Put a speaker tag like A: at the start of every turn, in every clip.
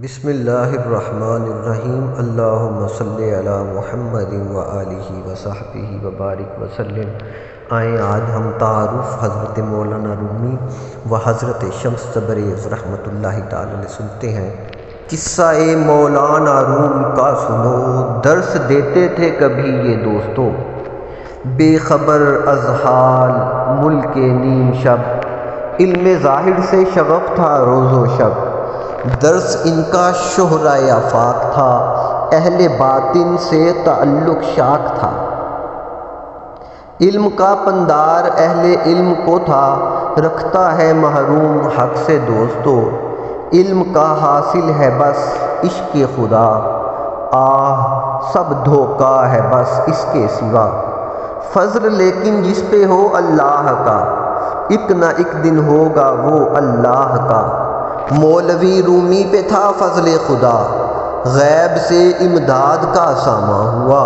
A: بسم اللہ الرحمن الرحیم۔ اللہم صلی علی محمد وآلہ وصحبہ وبارک وسلم۔ آئیں آج ہم تعارف حضرت مولانا رومی و حضرت شمس تبریز رحمۃ اللہ تعالی علیہ سنتے ہیں۔ قصہ مولانا روم کا سنو، درس دیتے تھے کبھی یہ دوستو، بے خبر از حال ملک نیم شب، علم ظاہر سے شغف تھا روز و شب، درس ان کا شہرۂ آفاق تھا، اہل باطن سے تعلق شاک تھا، علم کا پندار اہل علم کو تھا، رکھتا ہے محروم حق سے دوستو، علم کا حاصل ہے بس عشق خدا، آہ سب دھوکا ہے بس اس کے سوا، فضل لیکن جس پہ ہو اللہ کا، ایک نہ ایک دن ہوگا وہ اللہ کا، مولوی رومی پہ تھا فضل خدا، غیب سے امداد کا ساماں ہوا،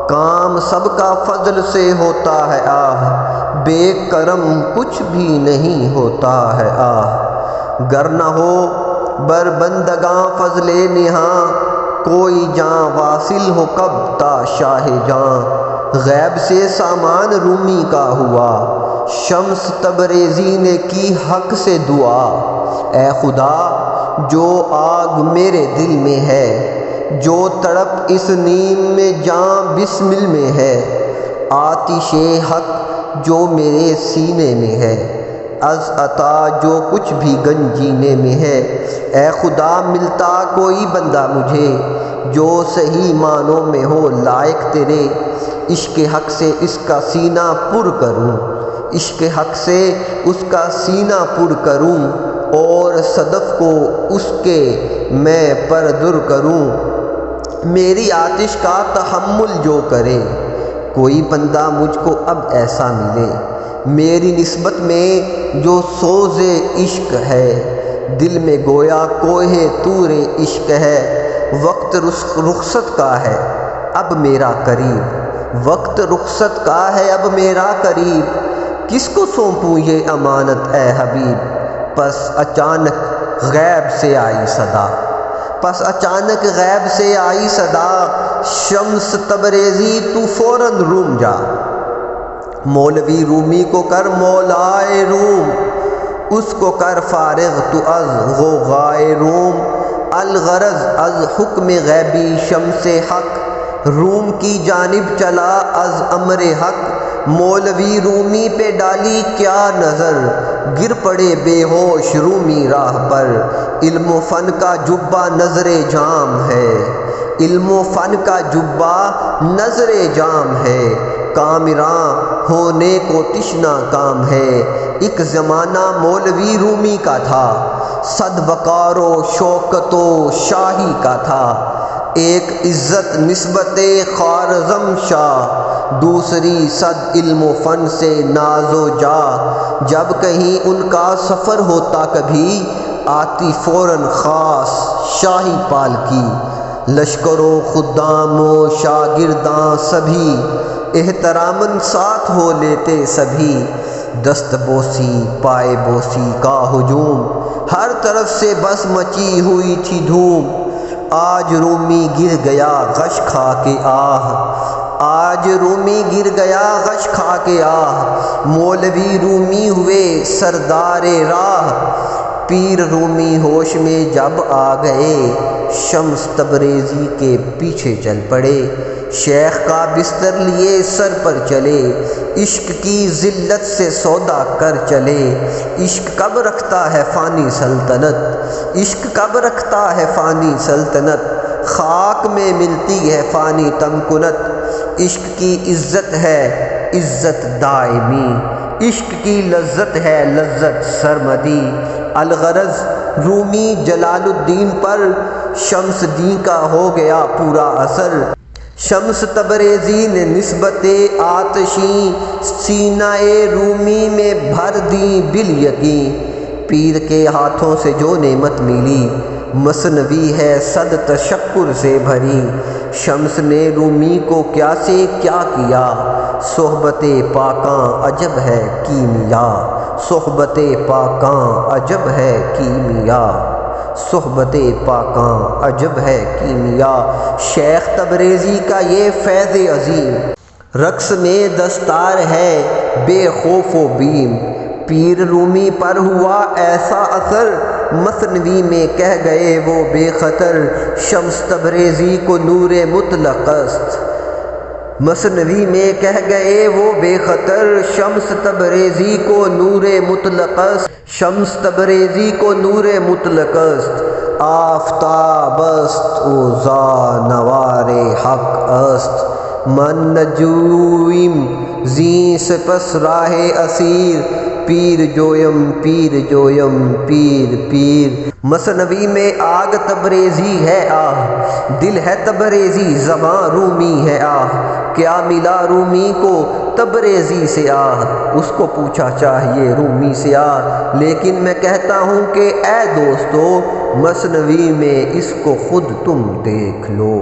A: کام سب کا فضل سے ہوتا ہے آہ، بے کرم کچھ بھی نہیں ہوتا ہے آہ، گر نہ ہو بر بندگاں فضل نہاں، کوئی جاں واصل ہو کب تا شاہ جاں، غیب سے سامان رومی کا ہوا، شمس تبریزی نے کی حق سے دعا، اے خدا جو آگ میرے دل میں ہے، جو تڑپ اس نیم میں جاں بسمل میں ہے، آتش حق جو میرے سینے میں ہے، از عطا جو کچھ بھی گنجینے میں ہے، اے خدا ملتا کوئی بندہ مجھے، جو صحیح معنوں میں ہو لائق تیرے، عشق حق سے اس کا سینہ پر کروں، عشق حق سے اس کا سینہ پر کروں، اور صدف کو اس کے میں پردر کروں، میری آتش کا تحمل جو کرے، کوئی بندہ مجھ کو اب ایسا ملے، میری نسبت میں جو سوز عشق ہے، دل میں گویا کوہ طور عشق ہے، وقت رخصت کا ہے اب میرا قریب، وقت رخصت کا ہے اب میرا قریب، کس کو سونپوں یہ امانت اے حبیب، پس اچانک غیب سے آئی صدا، پس اچانک غیب سے آئی صدا، شمس تبریزی تو فوراً روم جا، مولوی رومی کو کر مولائے روم، اس کو کر فارغ تو از غوغائے روم، الغرض از حکم غیبی شمس حق، روم کی جانب چلا از امر حق، مولوی رومی پہ ڈالی کیا نظر، گر پڑے بے ہوش رومی راہ پر، علم و فن کا جبہ نظر جام ہے، علم و فن کا جبہ نظر جام ہے، کامراں ہونے کو تشنا کام ہے، ایک زمانہ مولوی رومی کا تھا، صد وقار و شوکت و شاہی کا تھا، ایک عزت نسبت خوارزم شاہ، دوسری صد علم و فن سے ناز و جا، جب کہیں ان کا سفر ہوتا کبھی، آتی فوراً خاص شاہی پالکی، لشکر و خدام و شاگرداں سبھی، احتراماً ساتھ ہو لیتے سبھی، دست بوسی پائے بوسی کا ہجوم، ہر طرف سے بس مچی ہوئی تھی دھوم، آج رومی گر گیا غش کھا کے آہ، آج رومی گر گیا غش کھا کے آہ، مولوی رومی ہوئے سردار راہ، پیر رومی ہوش میں جب آ گئے، شمس تبریزی کے پیچھے چل پڑے، شیخ کا بستر لیے سر پر چلے، عشق کی ذلت سے سودا کر چلے، عشق کب رکھتا ہے فانی سلطنت، عشق کب رکھتا ہے فانی سلطنت، خاک میں ملتی ہے فانی تمکنت، عشق کی عزت ہے عزت دائمی، عشق کی لذت ہے لذت سرمدی، الغرض رومی جلال الدین پر شمس دین کا ہو گیا پورا اثر، شمس تبریزی نے نسبت آتشیں سینہ رومی میں بھر دیں بالیقین، پیر کے ہاتھوں سے جو نعمت ملی، مثنوی ہے صد تشکر سے بھری، شمس نے رومی کو کیا سے کیا کیا، صحبت پاکاں عجب ہے کیمیا، صحبت پاکاں عجب ہے کیمیا، صحبت پاکاں عجب ہے کیمیا، شیخ تبریزی کا یہ فیض عظیم، رقص میں دستار ہے بے خوف و بیم، پیر رومی پر ہوا ایسا اثر، مثنوی میں کہہ گئے وہ بے خطر، شمس تبریزی کو نور مطلق است، مثنوی میں کہہ گئے وہ بے خطر، شمس تبریزی کو نور مطلق است، شمس تبریزی کو نور مطلق است، آفتاب است اوزا نوار حق است، من نجویم زی سپس راہ اسیر، پیر جویم پیر جویم پیر پیر، مثنوی میں آگ تبریزی ہے آہ، دل ہے تبریزی زباں رومی ہے آہ، کیا ملا رومی کو تبریزی سے آہ، اس کو پوچھا چاہیے رومی سے آہ، لیکن میں کہتا ہوں کہ اے دوستو مثنوی میں اس کو خود تم دیکھ لو۔